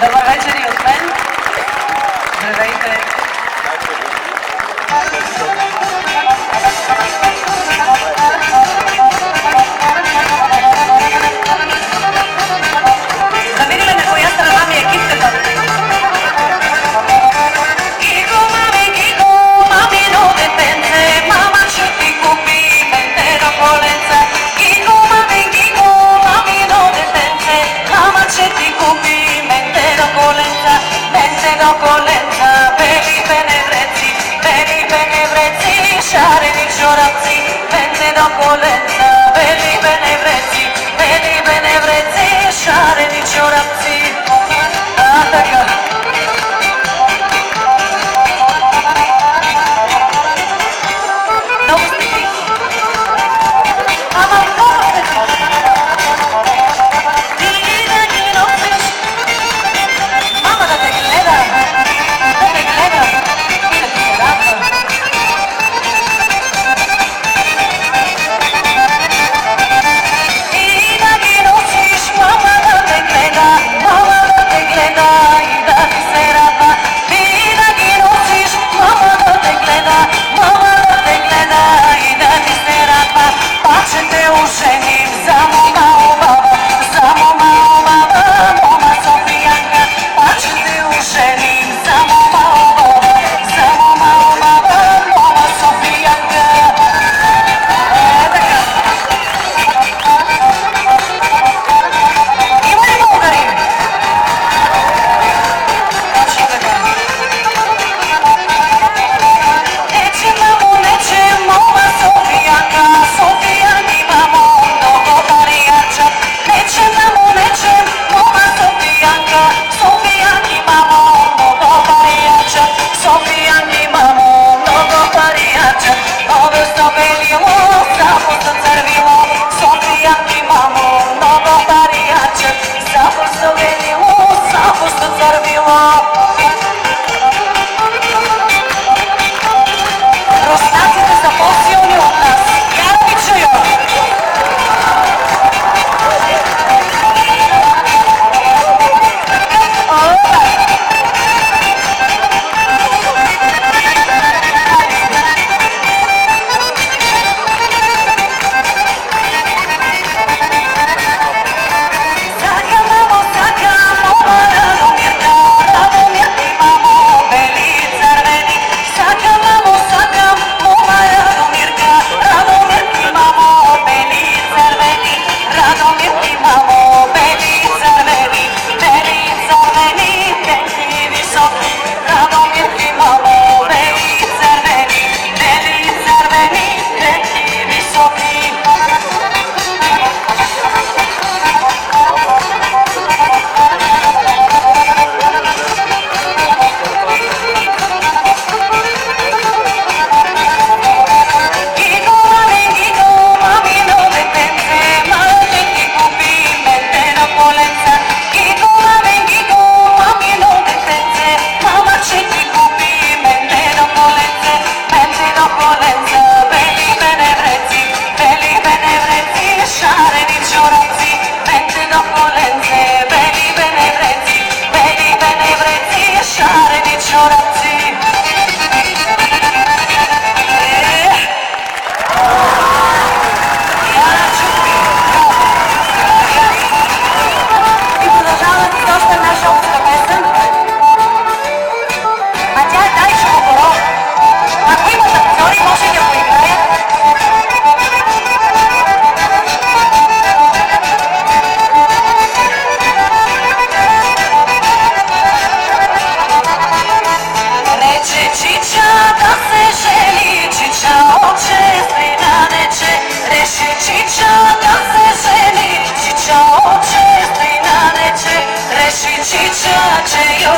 Добар вечер и од мен. Здравејте. Да видиме на која страна ми е китката. Гиго, мами, но детенце, мама ќе ти купи ментено коленце. Гиго, мами, но детенце, мама ќе ти купи ментено коленце. Ментено коленце, бели беневреци, шарени чорапци. Ментено коленце, бели беневреци, шарени чорапци. А така. Много сте тихи. Ама много сте тихи. Ти да ги носиш. Мама да те гледа. Да те гледа. И да ти се радва. Ти да ги носиш. Мама да те гледа. Мама да те гледа. И да ти се радва. Ти да ги носиш. Мама да те гледа. Мама да те гледа. И да ти се радва. Па ќе те оженим за мома обава. За мома обава. Мома Софијанка. Па ќе те оженим за мома обава. За мома обава. Мома Софијанка. Така. Има ли българи? Точно така. Нече, мамо, нече, мома Софијанка. Софијани, мамо, много паријача. Нече, мамо, нече, мома Софијанка. Софијани, мамо, много паријача. Софијани, мамо, много паријача. Ове со белило, само со црвило. Софијани, мамо, много паријача. Само со белило, само со црвило. Ростаците са по-силни от нас. Я да ви чуя. Сака, мамо, сака, мома Радомирка. Радомирки, мамо, бели и црвени. Сака, мамо, сака, мома Радомирка. Радомирки, мамо, бели и црвени. Радомирки, мамо, бели и црвени. Бели и црвени, тенки и високи. Радомирки, мамо, бели и црвени. Бели и црвени, тенки и високи. Гиго, мами, но детенце, мама ќе ти купи ментено коленце. Гиго, мами, но детенце, мама ќе ти купи ментено коленце. Ментено коленце, бели беневреци, шарени чорапци. Ментено коленце, бели беневреци, шарени чорапци. И продължаваме с още наша обща песен. А тя е Дайчо Боборо. Ако има танцори, може да го играят. Рече чича да се жени, чича от 6 нече. Рече чича да се жени, чича от 6 нече. Реши чича, че ја